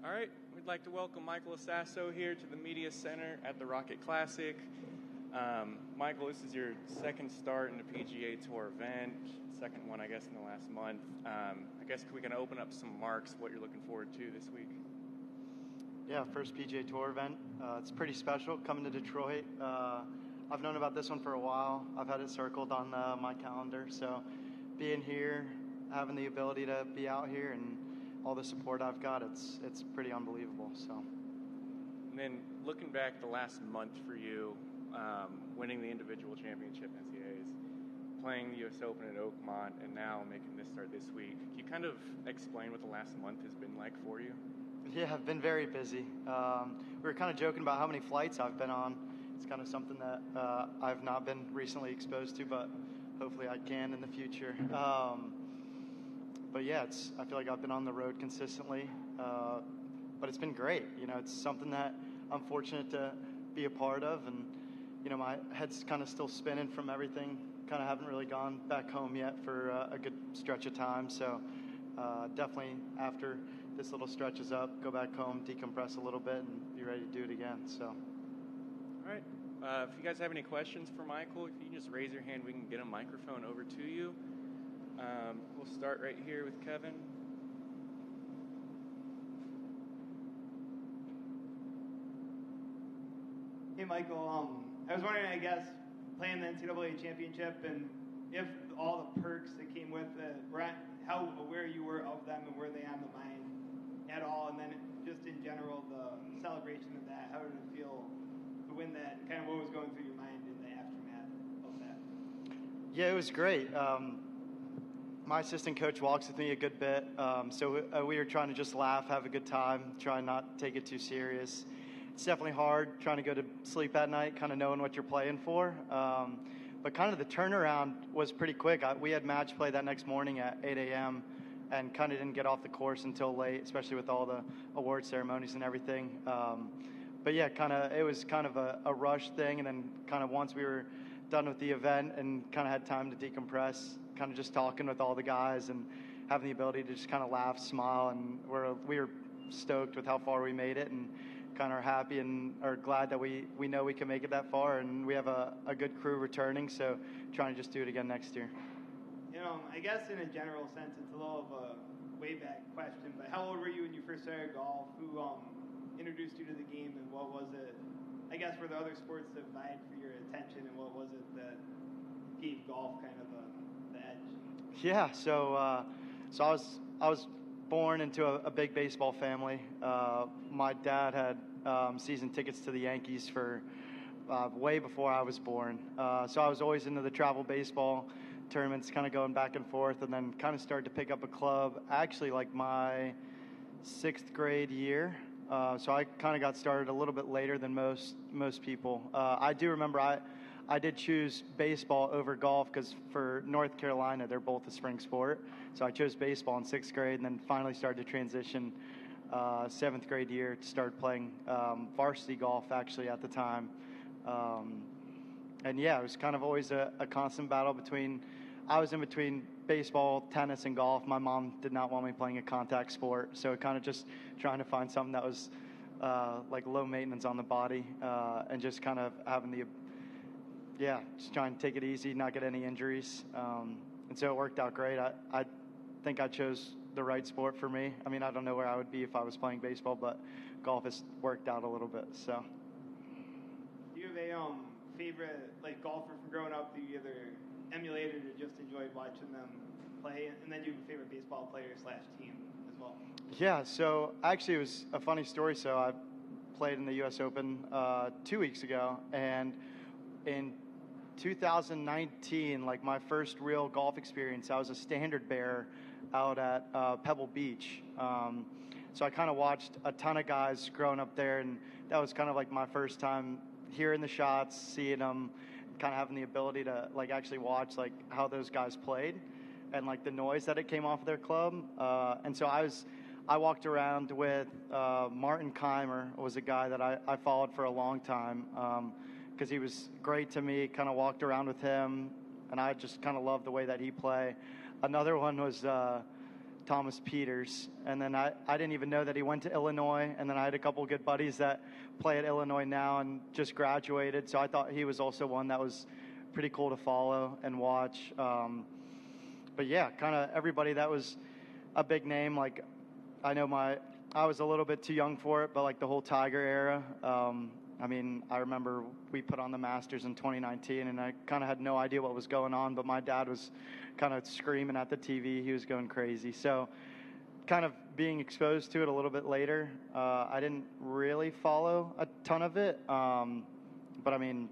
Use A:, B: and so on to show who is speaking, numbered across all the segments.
A: All right, we'd like to welcome Michael La Sasso here to the Media Center at the Rocket Classic. Michael, this is your second start in the PGA Tour event, second one, I guess, in the last month. I guess we can open up some marks, what you're looking forward to this week.
B: Yeah, first PGA Tour event. It's pretty special coming to Detroit. I've known about this one for a while. I've had it circled on my calendar. So being here, having the ability to be out here and all the support I've got, it's pretty unbelievable. So,
A: and then looking back the last month for you, winning the individual championship NCAAs, playing the U.S. Open at Oakmont, and now making this start this week. Can you kind of explain what the last month has been like for you?
B: Yeah, I've been very busy. We were kind of joking about how many flights I've been on. It's kind of something that I've not been recently exposed to, but hopefully I can in the future. But yeah, I feel like I've been on the road consistently, but it's been great. You know, it's something that I'm fortunate to be a part of, and you know, my head's kind of still spinning from everything. Kind of haven't really gone back home yet for a good stretch of time. So definitely after this little stretch is up, go back home, decompress a little bit, and be ready to do it again. So.
A: All right. If you guys have any questions for Michael, if you can just raise your hand, we can get a microphone over to you. We'll start right here with Kevin.
C: Hey, Michael. I was wondering, I guess, playing the NCAA Championship, and if all the perks that came with it, how aware you were of them and were they on the mind at all? And then just in general, the celebration of that, how did it feel to win that? Kind of what was going through your mind in the aftermath of that?
B: Yeah, it was great. My assistant coach walks with me a good bit, so we were trying to just laugh, have a good time, try not to take it too serious. It's definitely hard trying to go to sleep at night, kind of knowing what you're playing for. But kind of the turnaround was pretty quick. We had match play that next morning at 8 a.m. and kind of didn't get off the course until late, especially with all the award ceremonies and everything. But yeah, it was kind of a rush thing, and then kind of once we were done with the event and kind of had time to decompress, kind of just talking with all the guys and having the ability to just kind of laugh, smile, and we were stoked with how far we made it, and kind of are happy and are glad that we know we can make it that far, and we have a good crew returning, so trying to just do it again next year.
C: You know, I guess in a general sense, it's a little of a way back question, but how old were you when you first started golf? Who introduced you to the game, and what was it, I guess, were there other sports that vied for your attention, and what was it that gave golf kind of the edge?
B: Yeah, so I was born into a big baseball family. My dad had season tickets to the Yankees for way before I was born. So I was always into the travel baseball tournaments, kind of going back and forth, and then kind of started to pick up a club actually like my 6th grade year. So I kind of got started a little bit later than most people. I do remember I did choose baseball over golf because for North Carolina, they're both a spring sport. So I chose baseball in 6th grade, and then finally started to transition 7th grade year to start playing varsity golf actually at the time. And yeah, it was kind of always a constant battle I was in between baseball, tennis, and golf. My mom did not want me playing a contact sport, so kind of just trying to find something that was like low maintenance on the body, and just kind of having just trying to take it easy, not get any injuries. And so it worked out great. I think I chose the right sport for me. I mean, I don't know where I would be if I was playing baseball, but golf has worked out a little bit. So,
C: do you have a favorite golfer from growing up that you either emulated or just enjoyed watching them play? And then do you have a favorite baseball player / team as well?
B: Yeah, so actually it was a funny story. So I played in the U.S. Open 2 weeks ago, and in 2019, my first real golf experience, I was a standard bearer out at Pebble Beach. So I kind of watched a ton of guys growing up there, and that was kind of my first time hearing the shots, seeing them, kind of having the ability to actually watch how those guys played and the noise that it came off of their club. And so I walked around with Martin Kaymer, was a guy that I followed for a long time because he was great to me. Kind of walked around with him, and I just kind of loved the way that he played. Another one was Thomas Peters, and then I didn't even know that he went to Illinois, and then I had a couple of good buddies that play at Illinois now and just graduated, so I thought he was also one that was pretty cool to follow and watch. But yeah, kind of everybody that was a big name. Like, I know I was a little bit too young for it, but like the whole Tiger era, I mean, I remember we put on the Masters in 2019, and I kind of had no idea what was going on, but my dad was kind of screaming at the TV. He was going crazy. So kind of being exposed to it a little bit later, I didn't really follow a ton of it. But, I mean,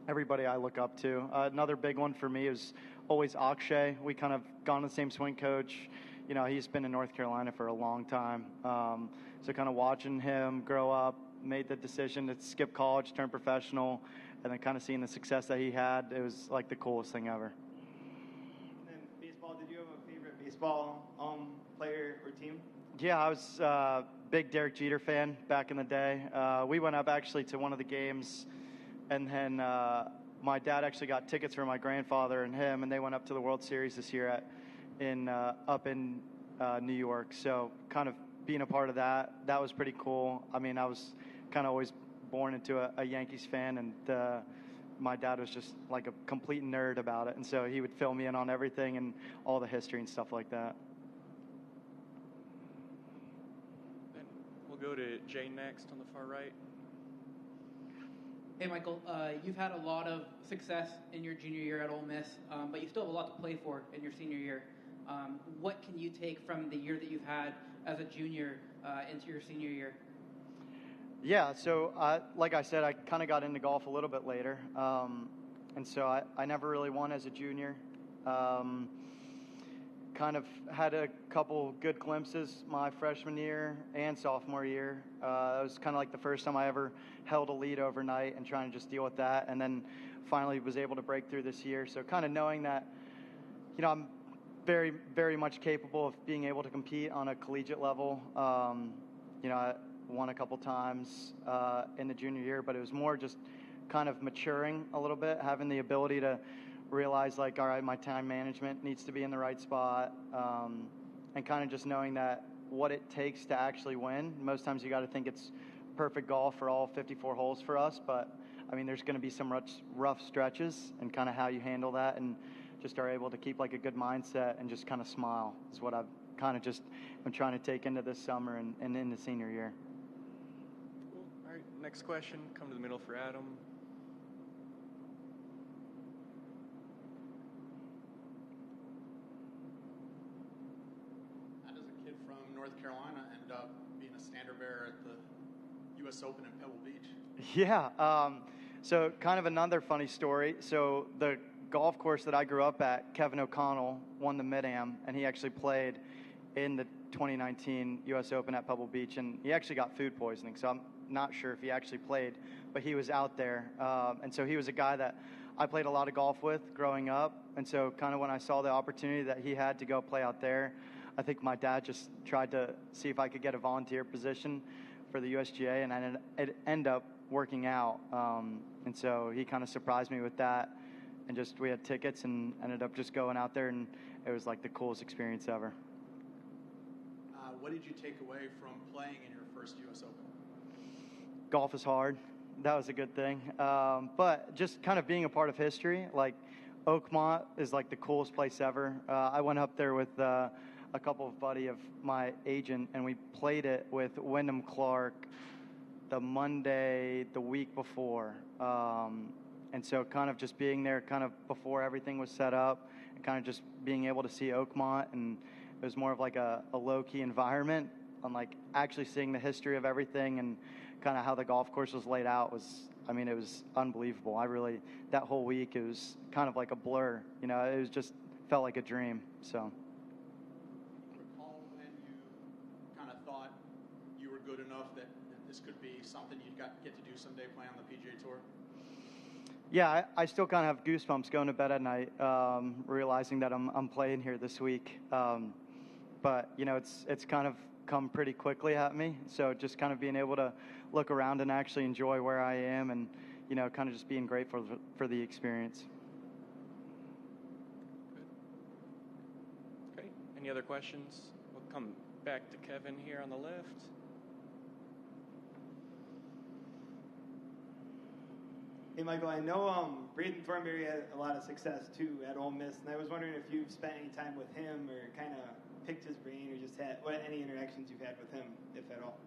B: everybody I look up to. Another big one for me is always Akshay. We kind of gone to the same swing coach. You know, he's been in North Carolina for a long time. So kind of watching him grow up, made the decision to skip college, turn professional, and then kind of seeing the success that he had, it was like the coolest thing ever.
C: And then baseball, did you have a favorite baseball player or team?
B: Yeah, I was a big Derek Jeter fan back in the day. We went up actually to one of the games, and then my dad actually got tickets for my grandfather and him, and they went up to the World Series this year up in New York. So kind of being a part of that was pretty cool. I mean, I was kind of always born into a Yankees fan, and my dad was just like a complete nerd about it, and so he would fill me in on everything and all the history and stuff like that.
A: Then we'll go to Jay next on the far right.
D: Hey, Michael, you've had a lot of success in your junior year at Ole Miss, but you still have a lot to play for in your senior year. What can you take from the year that you've had as a junior into your senior year?
B: Yeah, so like I said, I kind of got into golf a little bit later, and so I never really won as a junior. Kind of had a couple good glimpses my freshman year and sophomore year. It was kind of like the first time I ever held a lead overnight and trying to just deal with that, and then finally was able to break through this year. So kind of knowing that, you know, I'm very, very much capable of being able to compete on a collegiate level. You know, I won a couple times in the junior year, but it was more just kind of maturing a little bit, having the ability to realize, like, all right, my time management needs to be in the right spot, and kind of just knowing that what it takes to actually win. Most times you got to think it's perfect golf for all 54 holes for us, but, I mean, there's going to be some rough stretches, and kind of how you handle that and just are able to keep, like, a good mindset and just kind of smile is what I've kind of just I'm trying to take into this summer and in the senior year.
A: Cool. All right, next question. Come to the middle for Adam.
E: How does a kid from North Carolina end up being a standard bearer at the U.S. Open in Pebble Beach?
B: Yeah, so kind of another funny story. So the golf course that I grew up at, Kevin O'Connell won the Mid-Am, and he actually played in the 2019 U.S. Open at Pebble Beach, and he actually got food poisoning, so I'm not sure if he actually played, but he was out there, and so he was a guy that I played a lot of golf with growing up, and so kind of when I saw the opportunity that he had to go play out there, I think my dad just tried to see if I could get a volunteer position for the USGA, and it ended up working out, and so he kind of surprised me with that, and just we had tickets and ended up just going out there, and it was like the coolest experience ever.
E: What did you take away from playing in your first U.S. Open?
B: Golf is hard. That was a good thing. But just kind of being a part of history, like Oakmont is like the coolest place ever. I went up there with a couple of buddy of my agent, and we played it with Wyndham Clark the Monday the week before. And so kind of just being there kind of before everything was set up and kind of just being able to see Oakmont, and it was more of like a low-key environment on like actually seeing the history of everything and kind of how the golf course was laid out was, I mean, it was unbelievable. That whole week, it was kind of like a blur, you know, it was just felt like a dream, so.
E: Recall when you kind of thought you were good enough that this could be something you'd get to do someday, play on the PGA Tour?
B: Yeah, I still kind of have goosebumps going to bed at night, realizing that I'm playing here this week. But, you know, it's kind of come pretty quickly at me. So just kind of being able to look around and actually enjoy where I am and, you know, kind of just being grateful for the experience.
A: Good. Okay. Any other questions? We'll come back to Kevin here on the left.
C: Hey, Michael, I know Braden Thornberry had a lot of success, too, at Ole Miss, and I was wondering if you've spent any time with him or kind of picked his brain or just had any interactions you've had with him, if at all.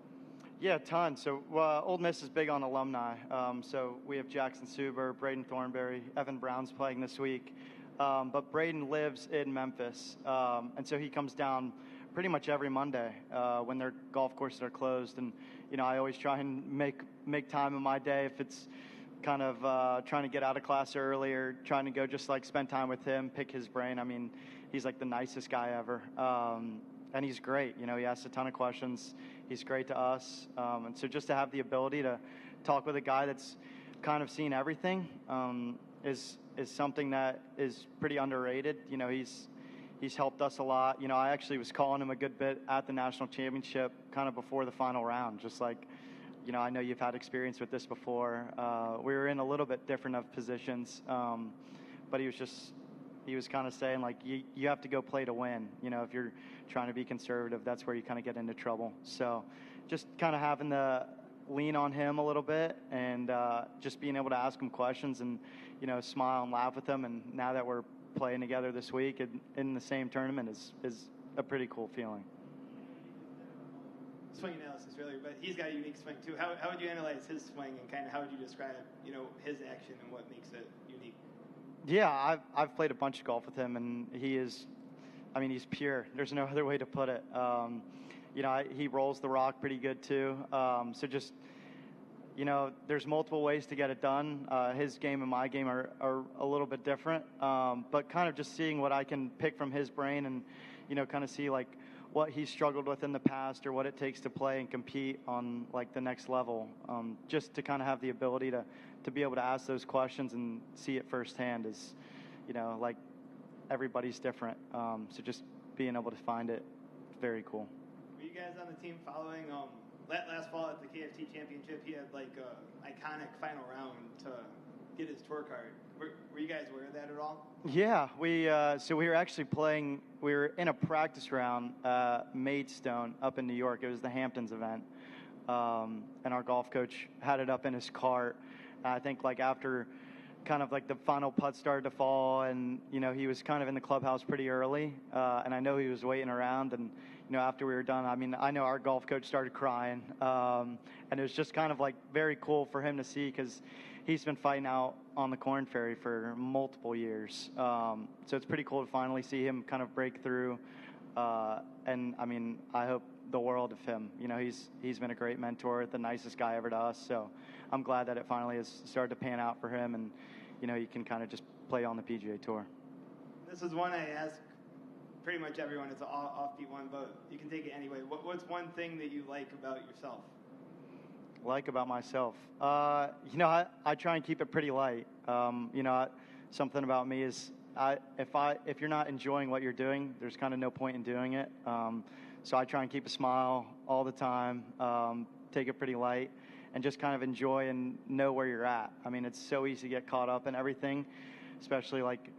B: Yeah, a ton. So Ole Miss is big on alumni. So we have Jackson Suber, Braden Thornberry, Evan Brown's playing this week. But Braden lives in Memphis, and so he comes down pretty much every Monday when their golf courses are closed. And, you know, I always try and make time in my day if it's kind of trying to get out of class early or trying to go just like spend time with him, pick his brain. I mean, he's like the nicest guy ever. And he's great. You know, he asks a ton of questions. He's great to us. And so just to have the ability to talk with a guy that's kind of seen everything is something that is pretty underrated. You know, he's helped us a lot. You know, I actually was calling him a good bit at the national championship kind of before the final round, just like, you know, I know you've had experience with this before. We were in a little bit different of positions, but he was kind of saying, like, you have to go play to win. You know, if you're trying to be conservative, that's where you kind of get into trouble. So just kind of having to lean on him a little bit and just being able to ask him questions and, you know, smile and laugh with him. And now that we're playing together this week in the same tournament is a pretty cool feeling.
C: Swing analysis earlier, but he's got a unique swing too. How would you analyze his swing and kind of how would you describe, you know, his action and what makes it unique?
B: Yeah, I've played a bunch of golf with him, and he's pure. There's no other way to put it. You know, he rolls the rock pretty good too. So just, you know, there's multiple ways to get it done. His game and my game are a little bit different, but kind of just seeing what I can pick from his brain and, you know, kind of see like what he's struggled with in the past or what it takes to play and compete on like the next level. Just to kind of have the ability to be able to ask those questions and see it firsthand is, you know, like everybody's different. So just being able to find it, very cool.
C: Were you guys on the team following last fall at the KFT Championship? He had like a iconic final round to get his tour card. Were you guys aware of that at all?
B: Yeah, we were actually playing. We were in a practice round, Maidstone, up in New York. It was the Hamptons event, and our golf coach had it up in his cart. I think like after kind of like the final putt started to fall, and you know he was kind of in the clubhouse pretty early, and I know he was waiting around. And you know after we were done, I mean I know our golf coach started crying, and it was just kind of like very cool for him to see because he's been fighting out on the Corn Ferry for multiple years. So it's pretty cool to finally see him kind of break through. And I mean, I hope the world of him. You know, he's been a great mentor, the nicest guy ever to us. So I'm glad that it finally has started to pan out for him. And, you know, he can kind of just play on the PGA Tour.
C: This is one I ask pretty much everyone. It's an offbeat one, but you can take it anyway. What's one thing that you like about yourself?
B: Like about myself, you know, I try and keep it pretty light. You know, something about me is if you're not enjoying what you're doing, there's kind of no point in doing it. So I try and keep a smile all the time, take it pretty light, and just kind of enjoy and know where you're at. I mean, it's so easy to get caught up in everything, especially like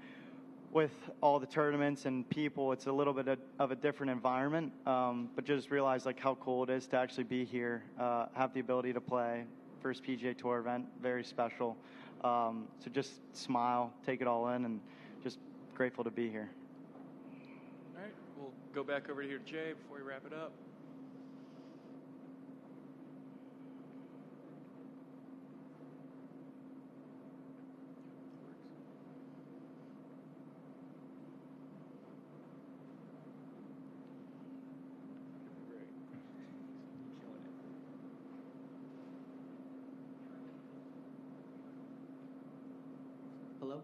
B: with all the tournaments and people. It's a little bit of a different environment, but just realize like how cool it is to actually be here, have the ability to play. First PGA Tour event, very special. So just smile, take it all in, and just grateful to be here.
A: All right, we'll go back over here to Jay before we wrap it up.
D: Hello?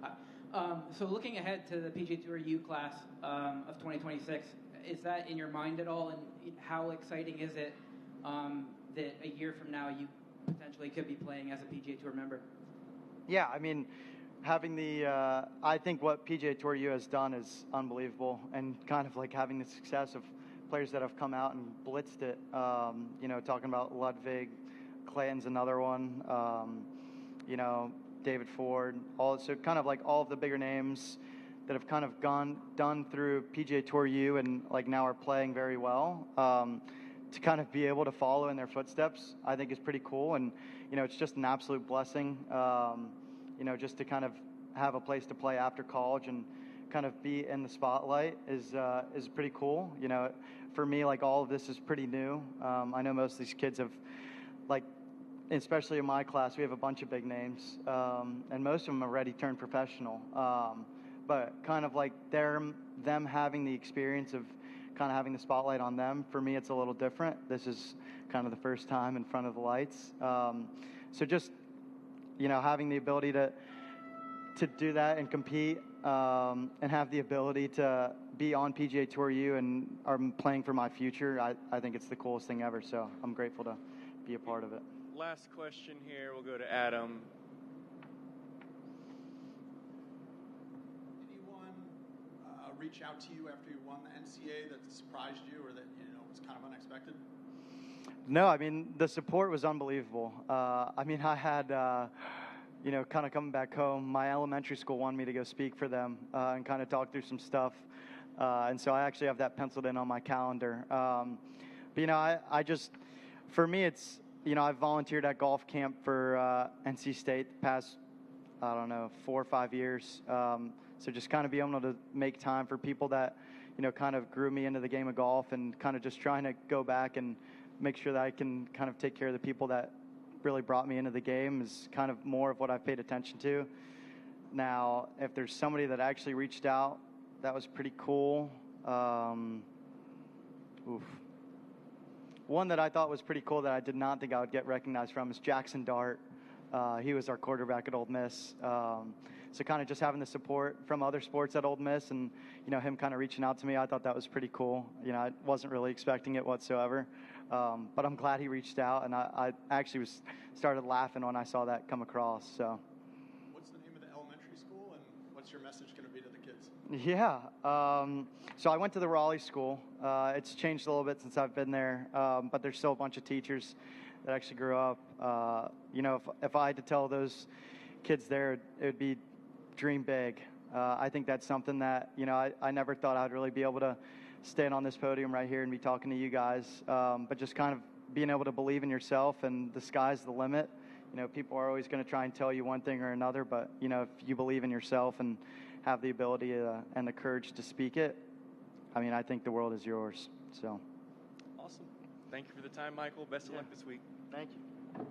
D: Hi. So looking ahead to the PGA Tour U class of 2026, is that in your mind at all? And how exciting is it that a year from now you potentially could be playing as a PGA Tour member?
B: Yeah, I mean, having I think what PGA Tour U has done is unbelievable, and kind of like having the success of players that have come out and blitzed it. You know, talking about Ludwig, Clayton's another one. You know, David Ford, so kind of like all of the bigger names that have kind of done through PGA Tour U and like now are playing very well. To kind of be able to follow in their footsteps, I think is pretty cool. And, it's just an absolute blessing, just to kind of have a place to play after college and kind of be in the spotlight is pretty cool. For me, like all of this is pretty new. I know most of these kids have, like, especially in my class, we have a bunch of big names, and most of them already turned professional. But kind of like them having the experience of kind of having the spotlight on them, for me, it's a little different. This is kind of the first time in front of the lights. So just, having the ability to do that and compete and have the ability to be on PGA Tour U and are playing for my future, I think it's the coolest thing ever. So I'm grateful to be a part of it.
A: Last question here. We'll go to Adam.
E: Anyone reach out to you after you won the NCAA that surprised you or that was kind of unexpected?
B: No, I mean the support was unbelievable. I had kind of coming back home, my elementary school wanted me to go speak for them and kind of talk through some stuff. And so I actually have that penciled in on my calendar. But, I just, for me, it's, I've volunteered at golf camp for NC State the past, 4 or 5 years. So just kind of being able to make time for people that, kind of grew me into the game of golf and kind of just trying to go back and make sure that I can kind of take care of the people that really brought me into the game is kind of more of what I've paid attention to. Now, if there's somebody that actually reached out, that was pretty cool. One that I thought was pretty cool that I did not think I would get recognized from is Jackson Dart. He was our quarterback at Ole Miss. So kind of just having the support from other sports at Ole Miss and, him kind of reaching out to me, I thought that was pretty cool. I wasn't really expecting it whatsoever. But I'm glad he reached out, and I actually started laughing when I saw that come across. So,
E: what's the name of the elementary school, and what's your message going to be to the kids?
B: Yeah, so I went to the Raleigh school. It's changed a little bit since I've been there, but there's still a bunch of teachers that actually grew up. If I had to tell those kids there, it would be dream big. I think that's something that I never thought I'd really be able to stand on this podium right here and be talking to you guys, but just kind of being able to believe in yourself, and the sky's the limit. People are always going to try and tell you one thing or another, but if you believe in yourself and have the ability and the courage to speak it, I think the world is yours. So
A: awesome. Thank you for the time, Michael. Best of luck this week.
B: Thank you.